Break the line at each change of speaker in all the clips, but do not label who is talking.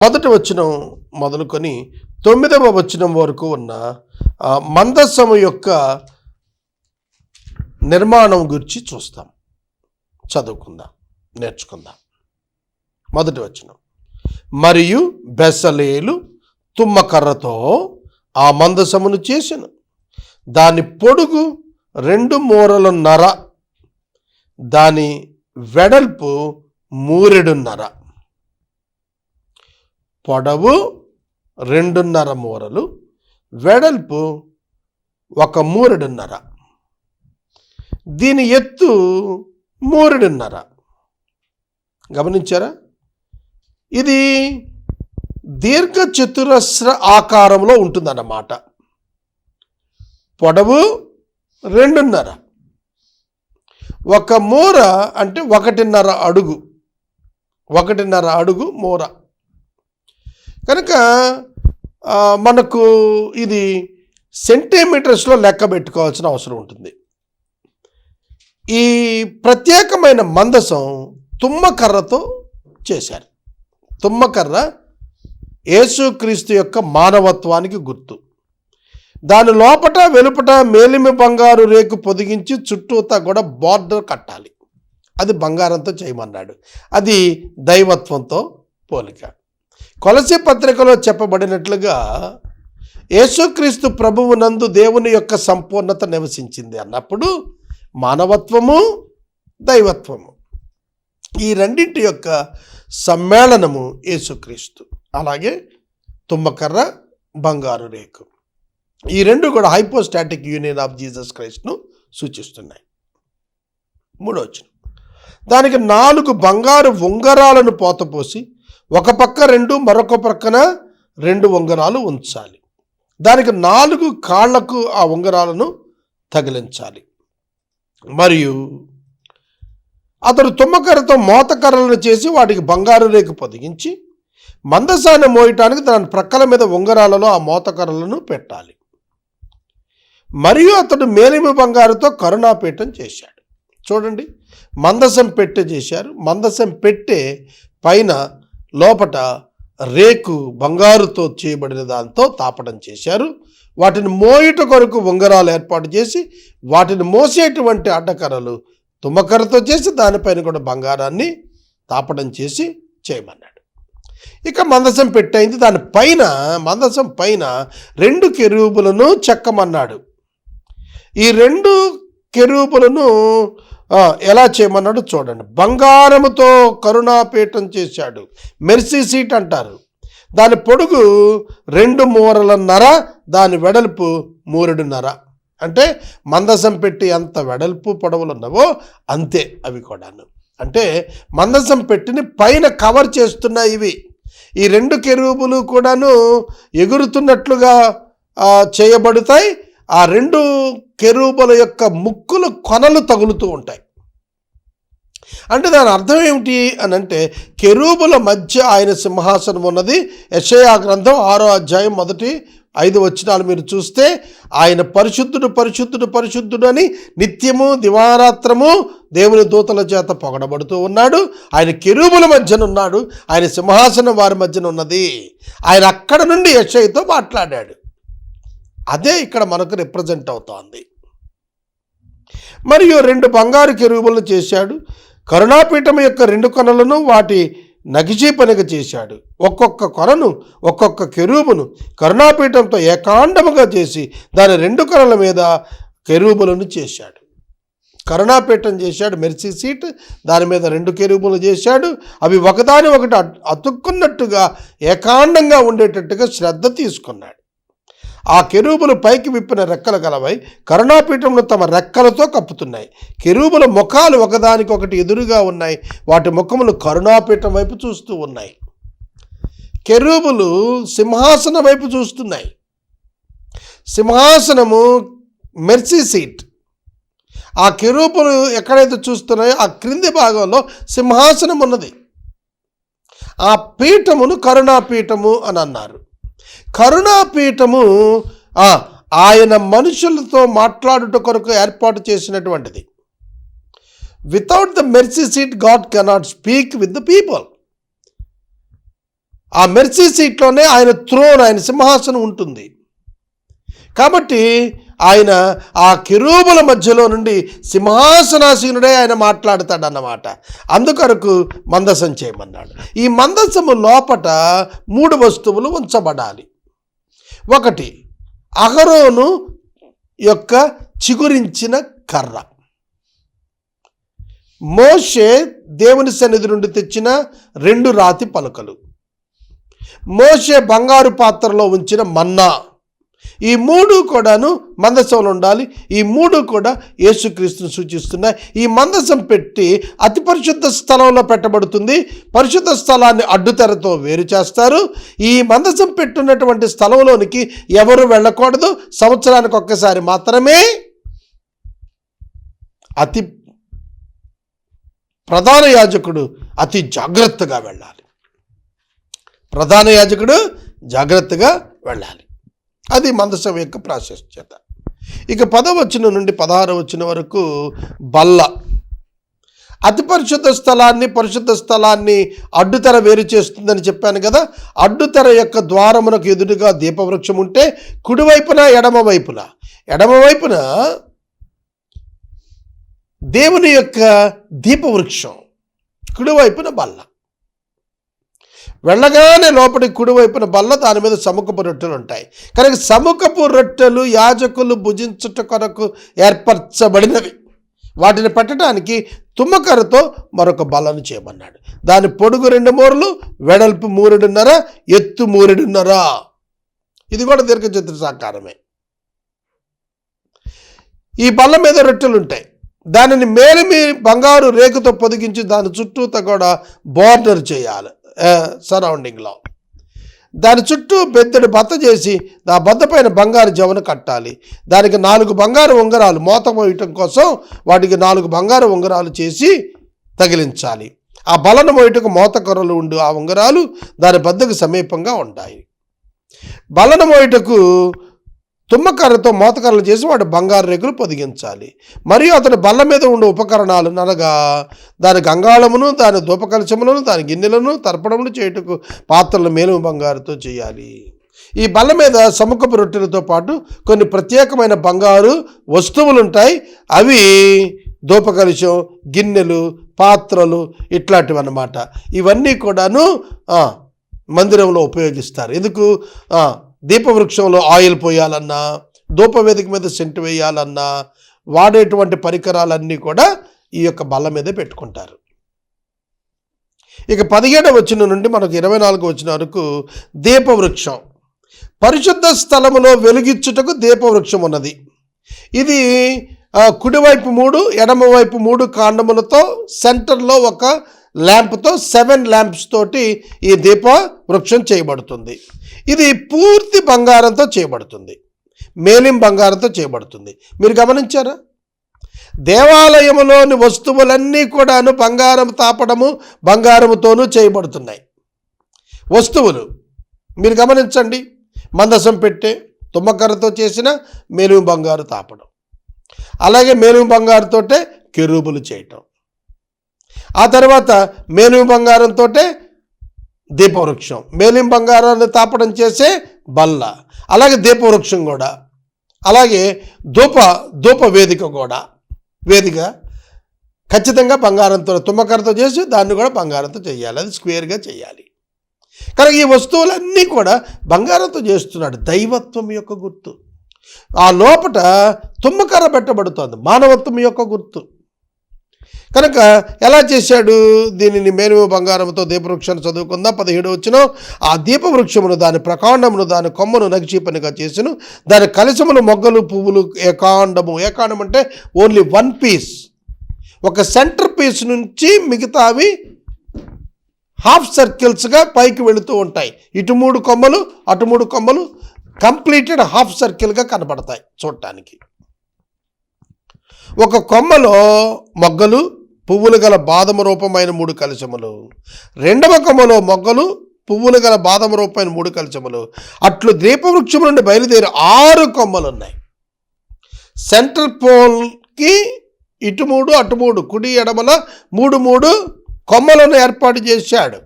మొదటి వచనం మొదలుకొని 9వ వచనం వరకు ఉన్న మందసము యొక్క నిర్మాణం గురించి చూస్తాం, చదువుకుందాం, నేర్చుకుందాం. మొదటి వచనం, మరియు బెసలేలు తుమ్మకర్రతో ఆ మందసమును చేసెను. దాని పొడుగు 2 మూరలున్నర, దాని వెడల్పు 3.5, పొడవు 2.5 మూరలు, వెడల్పు 1 మూరెడున్నర, దీని ఎత్తు 3.5. గమనించారా? ఇది దీర్ఘ చతురస్ర ఆకారంలో ఉంటుందన్నమాట. పొడవు 2.5, 1 మూర అంటే 1.5 అడుగు, 1.5 అడుగు మూర. కనుక మనకు ఇది సెంటీమీటర్స్లో లెక్క పెట్టుకోవాల్సిన అవసరం ఉంటుంది. ఈ ప్రత్యేకమైన మందసం తుమ్మకర్రతో చేశారు. తుమ్మకర్ర యేసుక్రీస్తు యొక్క మానవత్వానికి గుర్తు. దాని లోపట వెలుపట మేలిమి బంగారు రేకు పొదిగించి చుట్టూతా కూడా బార్డర్ కట్టాలి. అది బంగారంతో చేయమన్నాడు. అది దైవత్వంతో పోలిక. కొలసీ పత్రికలో చెప్పబడినట్లుగా యేసుక్రీస్తు ప్రభువు నందు దేవుని యొక్క సంపూర్ణత నివసించింది అన్నప్పుడు మానవత్వము, దైవత్వము, ఈ రెండింటి యొక్క సమ్మేళనము యేసుక్రీస్తు. అలాగే తుమ్మకర్ర, బంగారు రేకు, ఈ రెండు కూడా హైపోస్టాటిక్ యూనియన్ ఆఫ్ జీసస్ క్రైస్ట్ను సూచిస్తున్నాయి. 3వ వచనం, దానికి 4 బంగారు ఉంగరాలను పోతపోసి ఒక పక్క 2, మరొక పక్కన 2 ఉంగరాలు ఉంచాలి. దానికి 4 కాళ్లకు ఆ ఉంగరాలను తగిలించాలి. మరియు అతడు తుమ్మకర్రతో మోతకర్రలను చేసి వాటికి బంగారు రేకు పొదిగించి మందసాన్ని మోయటానికి దాని ప్రక్కల మీద ఉంగరాలలో ఆ మోతకర్రలను పెట్టాలి. మరియు అతడు మేలిమి బంగారుతో కరుణాపీఠం చేశాడు. చూడండి, మందసం పెట్టె చేశారు. మందసం పెట్టె పైన లోపట రేకు బంగారుతో చేయబడిన దాంతో తాపడం చేశారు. వాటిని మోయుట కొరకు ఉంగరాలు ఏర్పాటు చేసి వాటిని మోసేటువంటి అడ్డకర్రలు తుమ్మకర్రతో చేసి దానిపైన కూడా బంగారాన్ని తాపడం చేసి చేయమన్నాడు. ఇక మందసం పెట్టయింది. దానిపైన, మందసం పైన 2 కెరూబులను చెక్కమన్నాడు. ఈ 2 కెరూబులను ఎలా చేయమన్నాడు చూడండి. బంగారముతో కరుణాపీఠం చేశాడు. మెర్సీ సీట్ అంటారు. దాని పొడుగు 2 మూరలున్నర, దాని వెడల్పు 3.5. అంటే మందసం పెట్టి ఎంత వెడల్పు పొడవులు ఉన్నవో అంతే అవి కూడాను. అంటే మందసం పెట్టిని పైన కవర్ చేస్తున్నాయి ఇవి. ఈ 2 కెరూబులు కూడాను ఎగురుతున్నట్లుగా చేయబడతాయి. ఆ 2 కెరూబుల యొక్క ముక్కులు కొనలు తగులుతూ ఉంటాయి. అంటే దాని అర్థం ఏమిటి అని అంటే, కెరూబుల మధ్య ఆయన సింహాసనం ఉన్నది. యెషయా గ్రంథం 6వ అధ్యాయం 1-5 వచనాలు మీరు చూస్తే, ఆయన పరిశుద్ధుడు పరిశుద్ధుడు పరిశుద్ధుడు అని నిత్యము దివారాత్రము దేవుని దూతల చేత పొగడబడుతూ ఉన్నాడు. ఆయన కెరూబుల మధ్యన ఉన్నాడు. ఆయన సింహాసనం వారి మధ్యన ఉన్నది. ఆయన అక్కడ నుండి యెషయాతో మాట్లాడాడు. అదే ఇక్కడ మనకు రిప్రజెంట్ అవుతోంది. మరియు 2 బంగారు కెరూబులను చేశాడు. కరుణాపీఠం యొక్క 2 కొనలను వాటి నగిజీ పనిగా చేశాడు. ఒక్కొక్క కొనను, ఒక్కొక్క కెరూబును కరుణాపీఠంతో ఏకాండముగా చేసి దాని 2 కొనల మీద కెరూబులను చేశాడు. కరుణాపీఠం చేశాడు, మెర్సీ సీట్, దాని మీద 2 కెరూబులు చేశాడు. అవి ఒకదాని ఒకటి అతుక్కున్నట్టుగా ఏకాండంగా ఉండేటట్టుగా శ్రద్ధ తీసుకున్నాడు. ఆ కెరూబులు పైకి విప్పిన రెక్కలు గలవై కరుణాపీఠంలో తమ రెక్కలతో కప్పుతున్నాయి. కెరూబుల ముఖాలు ఒకదానికొకటి ఎదురుగా ఉన్నాయి. వాటి ముఖములు కరుణాపీఠం వైపు చూస్తూ ఉన్నాయి. కెరూబులు సింహాసనం వైపు చూస్తున్నాయి. సింహాసనము మెర్సీ సీట్. ఆ కెరూబులు ఎక్కడైతే చూస్తున్నాయో ఆ క్రింది భాగంలో సింహాసనం ఉన్నది. ఆ పీఠమును కరుణాపీఠము అని అన్నారు. కరుణాపీఠము ఆయన మనుషులతో మాట్లాడుట కొరకు ఏర్పాటు చేసినటువంటిది. Without the mercy seat God cannot speak with the people. ఆ మెర్సీ సీట్లోనే ఆయన థ్రోన్, ఆయన సింహాసనం ఉంటుంది. కాబట్టి ఆయన ఆ కెరూబుల మధ్యలో నుండి సింహాసనాసీనుడే ఆయన మాట్లాడతాడన్నమాట. అందుకొరకు మందసం చేయమన్నాడు. ఈ మందసము లోపట 3 వస్తువులు ఉంచబడాలి. ఒకటి, అహరోను యొక్క చిగురించిన కర్ర. మోషే దేవుని సన్నిధి నుండి తెచ్చిన 2 రాతి పలకలు, మోషే బంగారు పాత్రలో ఉంచిన మన్నా, ఈ 3 కూడాను మందసంలో ఉండాలి. ఈ 3 కూడా యేసుక్రీస్తుని సూచిస్తున్నాయి. ఈ మందసం పెట్టి అతి పరిశుద్ధ స్థలంలో పెట్టబడుతుంది. పరిశుద్ధ స్థలాన్ని అడ్డుతెరతో వేరు చేస్తారు. ఈ మందసం పెట్టున్నటువంటి స్థలంలోనికి ఎవరు వెళ్ళకూడదు. సంవత్సరానికి ఒక్కసారి మాత్రమే అతి ప్రధాన యాజకుడు అతి జాగ్రత్తగా వెళ్ళాలి. ప్రధాన యాజకుడు జాగ్రత్తగా వెళ్ళాలి. అది మందసం యొక్క ప్రాశస్త్యత. ఇక 10వ వచనం నుండి 16వ వచనం వరకు బల్ల. అతి పరిశుద్ధ స్థలాన్ని అడ్డుతెర వేరు చేస్తుందని చెప్పాను కదా. అడ్డుతెర యొక్క ద్వారమునకు ఎదురుగా దీపవృక్షం ఉంటే కుడివైపున ఎడమవైపున దేవుని యొక్క దీపవృక్షం, కుడివైపున బల్ల. వెళ్ళగానే లోపలి కుడివైపున బల్ల, దాని మీద సముఖపు రొట్టెలు ఉంటాయి. కనుక సముఖపు రొట్టెలు యాజకులు భుజించుట కొరకు ఏర్పరచబడినవి. వాటిని పెట్టడానికి తుమ్మకరతో మరొక బల్లను చేయమన్నాడు. దాని పొడుగు 2 మూరలు, వెడల్పు 3.5, ఎత్తు 3.5. ఇది కూడా దీర్ఘచతురస్రాకారమే. ఈ బల్ల మీద రొట్టెలు ఉంటాయి. దానిని మేలిమి బంగారు రేకుతో పొదిగించి దాని చుట్టూతో కూడా బోర్డర్ చేయాలి. సరౌండింగ్లో దాని చుట్టూ బెత్తడి బత్త చేసి ఆ బత్త పైన బంగారు జవను కట్టాలి. దానికి 4 బంగారు ఉంగరాలు, మోత మోయటం కోసం వాటికి 4 బంగారు ఉంగరాలు చేసి తగిలించాలి. ఆ బలను మోయటకు మోత కర్రలు ఉండు ఆ ఉంగరాలు దాని బద్దకు సమీపంగా ఉంటాయి. బలను మోయటకు తుమ్మకర్రతో మోతకర్రలు చేసి వాడు బంగారు రేకులు పొదిగించాలి. మరియు అతని బల్ల మీద ఉండే ఉపకరణాలు అనగా దాని గంగాళమును, దాని ధూపకలశములను, దాని గిన్నెలను, తర్పణములు చేయుటకు పాత్రలు మేలిమి బంగారుతో చేయాలి. ఈ బల్ల మీద సముఖపు రొట్టెలతో పాటు కొన్ని ప్రత్యేకమైన బంగారు వస్తువులు ఉంటాయి. అవి ధూపకలశం, గిన్నెలు, పాత్రలు ఇట్లాంటివి అన్నమాట. ఇవన్నీ కూడాను మందిరంలో ఉపయోగిస్తారు. ఎందుకు? దీపవృక్షంలో ఆయిల్ పోయాలన్నా, ధూపవేదిక మీద సెంటు వేయాలన్నా వాడేటువంటి పరికరాలన్నీ కూడా ఈ యొక్క బల్ల మీదే పెట్టుకుంటారు. ఇక 17వ వచనం నుండి మనకు 24వ వచనం వరకు దీపవృక్షం. పరిశుద్ధ స్థలములో వెలుగిచ్చుటకు దీపవృక్షం ఉన్నది. ఇది కుడివైపు 3, ఎడమవైపు 3 కాండములతో సెంటర్లో ఒక ల్యాంప్తో 7 ల్యాంప్స్ తోటి ఈ దీప వృక్షం చేయబడుతుంది. ఇది పూర్తి బంగారంతో చేయబడుతుంది, మేలిం బంగారంతో చేయబడుతుంది. మీరు గమనించారా? దేవాలయములోని వస్తువులన్నీ కూడాను బంగారం తాపడము, బంగారముతోనూ చేయబడుతున్నాయి వస్తువులు. మీరు గమనించండి, మందసం పెట్టే తుమ్మకర్రతో చేసిన మేలిం బంగారు తాపడం, అలాగే మేలిం బంగారుతోటే కెరూబులు చేయటం, ఆ తర్వాత మేలిం బంగారంతో దీపవృక్షం, మేలిం బంగారాన్ని తాపడం చేసే బల్ల, అలాగే దీపవృక్షం కూడా, అలాగే ధూప వేదిక కూడా. వేదిక ఖచ్చితంగా బంగారంతో, తుమ్మకర్రతో చేసి దాన్ని కూడా బంగారంతో చేయాలి. అది స్క్వేర్గా చేయాలి. కనుక ఈ వస్తువులన్నీ కూడా బంగారంతో చేస్తున్నాడు. దైవత్వం యొక్క గుర్తు. ఆ లోపట తుమ్మకర్ర పెట్టబడుతోంది, మానవత్వం యొక్క గుర్తు. కనుక ఎలా చేశాడు దీనిని? మేలిమి బంగారంతో దీపవృక్షాన్ని చదువుకుందాం. 17వ వచనం. ఆ దీపవృక్షమును, దాని ప్రకాండమును, దాని కొమ్మను నగిషీ పనిగా చేసెను. దాని కలశములు, మొగ్గలు, పువ్వులు ఏకాండము. ఏకాండం అంటే ఓన్లీ 1 పీస్. ఒక సెంటర్ పీస్ నుంచి మిగతావి హాఫ్ సర్కిల్స్గా పైకి వెళుతూ ఉంటాయి. ఇటు 3 కొమ్మలు, అటు 3 కొమ్మలు, కంప్లీటెడ్ హాఫ్ సర్కిల్గా కనబడతాయి చూడటానికి. ఒక కొమ్మలో మొగ్గలు, పువ్వులు గల బాదము రూపమైన 3 కలశములు, రెండవ కొమ్మలో మొగ్గలు, పువ్వులు గల బాదము రూపమైన 3 కలశములు. అట్లు దీపవృక్షము నుండి బయలుదేరి 6 కొమ్మలు ఉన్నాయి. సెంట్రల్ పోల్కి ఇటు 3, అటు 3, కుడి ఎడమల 3 కొమ్మలను ఏర్పాటు చేశాడు.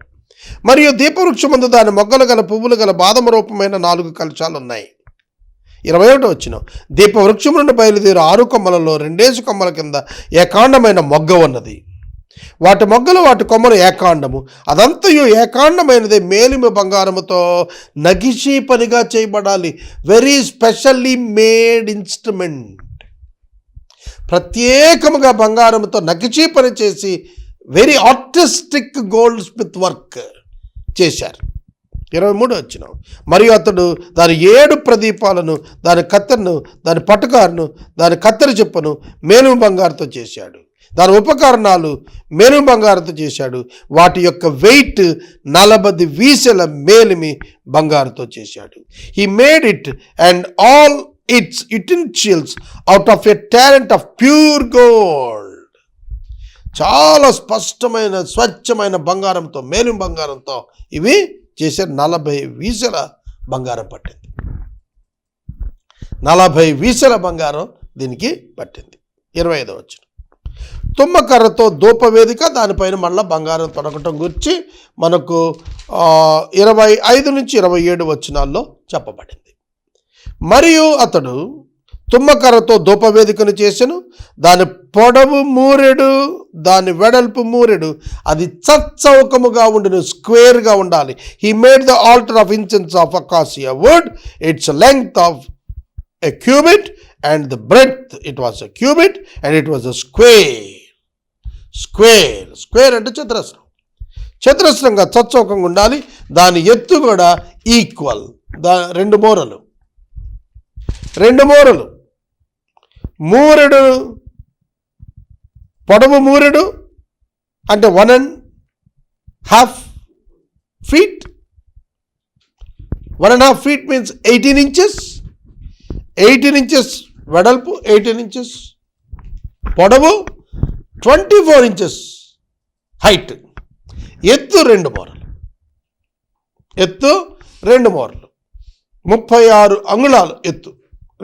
మరియు దీపవృక్షం ముందు దాని మొగ్గలు గల పువ్వులు గల బాదమ రూపమైన 4 కలశాలు ఉన్నాయి. 21 వచనం, దీపవృక్షం నుండి బయలుదేరు 6 కొమ్మలలో 2 కొమ్మల కింద ఏకాండమైన మొగ్గ ఉన్నది. వాటి మొగ్గలు వాటి కొమ్మలు ఏకాండము, అదంతయు ఏకాండమైనదే మేలిమి బంగారముతో నగిషీ పనిగా చేయబడాలి. Very specially made instrument. ప్రత్యేకముగా బంగారంతో నగిషీ పని చేసి very artistic gold Smith work చేశారు. 23 వచనం, మరియు అతడు దాని 7 ప్రదీపాలను, దాని కత్తెరను, దాని పట్టుకారును, దాని కత్తెర చెప్పును మేలిమి బంగారుతో చేశాడు. దాని ఉపకరణాలు మేలిమి బంగారుతో చేశాడు. వాటి యొక్క వెయిట్ 40 వీసెల మేలిమి బంగారుతో చేశాడు. He made it and all it's utensils out of a talent of pure gold. చాలా స్పష్టమైన స్వచ్ఛమైన బంగారంతో, మేలిమి బంగారంతో ఇవి చేసే 40 వీసెల బంగారం పట్టింది. 40 వీసెల బంగారం దీనికి పట్టింది. 25వ వచనం, తుమ్మకర్రతో ధూపవేదిక, దానిపైన మళ్ళీ బంగారం తొడగటం గురించి మనకు 25 నుంచి 27 వచనాల్లో చెప్పబడింది. మరియు అతడు తుమ్మకర్రతో ధూపవేదికను చేసెను. దాని పొడవు 3 దాని వెడల్పు 3, అది చచ్చౌకముగా ఉండును, స్క్వేర్గా ఉండాలి. He made the altar of incense of acacia wood, its length of a cubit and the breadth it was a cubit and it was a square అంటే చతురస్రంగా చచ్చౌకంగా ఉండాలి. దాని ఎత్తు కూడా ఈక్వల్. 2 మూరలు 3 పొడవు 3 అంటే 1.5 feet. 1.5 feet means 18 inches. 18 inches వెడల్పు, 18 inches పొడవు, 24 inches హైట్. ఎత్తు 2 మూరలు. 36 అంగుళాలు ఎత్తు.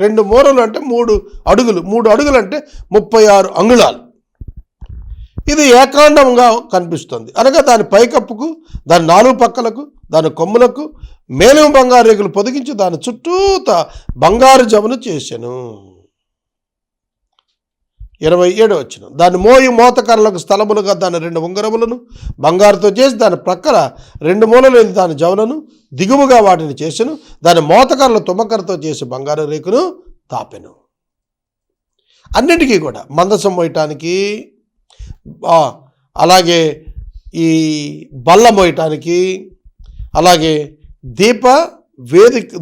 2 మూరలు అంటే 3 అడుగులు. 3 అడుగులు అంటే 36 అంగుళాలు. ఇది ఏకాండంగా కనిపిస్తుంది. అనగా దాని పైకప్పుకు, దాని 4 పక్కలకు, దాని కొమ్ములకు మేలిమి బంగారు రేకులు పొదిగించి దాని చుట్టూత బంగారు జమును చేసెను. 27 వచనం, దాని మోతకర్రలకు స్థలములుగా దాని 2 ఉంగరములను బంగారుతో చేసి దాని ప్రక్కల 2 మూలలు దాని జములను దిగువగా వాటిని చేసెను. దాని మోతకర్రలు తుమ్మకర్రతో చేసి బంగారు రేకును తాపెను. అన్నిటికీ కూడా మందసం మోయటానికి, అలాగే ఈ బల్ల మోయటానికి, అలాగే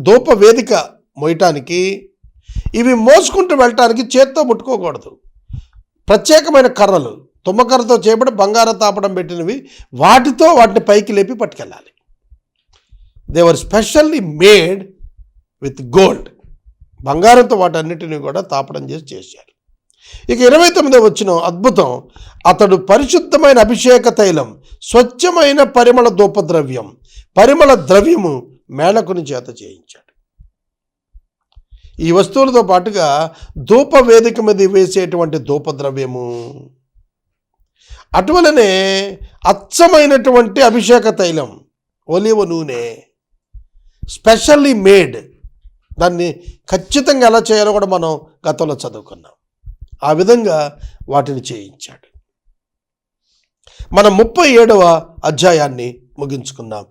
ధూప వేదిక మోయటానికి, ఇవి మోసుకుంటూ వెళ్ళటానికి చేత్తో ముట్టుకోకూడదు. ప్రత్యేకమైన కర్రలు, తుమ్మకర్రతో చేయబడి బంగారం తాపడం పెట్టినవి, వాటిని పైకి లేపి పట్టుకెళ్ళాలి. They were specially made with gold. బంగారంతో వాటన్నిటిని కూడా తాపడం చేశారు. ఇక 29వ వచనం అద్భుతం, అతడు పరిశుద్ధమైన అభిషేక తైలం, స్వచ్ఛమైన పరిమళ ద్రవ్యము మేళకుని చేత చేయించాడు. ఈ వస్తువులతో పాటుగా ధూప వేదిక మీద వేసేటువంటి ధూపద్రవ్యము, అటువలనే అచ్చమైనటువంటి అభిషేక తైలం, ఒలివ నూనె, స్పెషల్లీ మేడ్. దాన్ని ఖచ్చితంగా ఎలా చేయాలో కూడా మనం గతంలో చదువుకున్నాం. ఆ విధంగా వాటిని చేయించాడు. మనం 37వ అధ్యాయాన్ని ముగించుకున్నాం.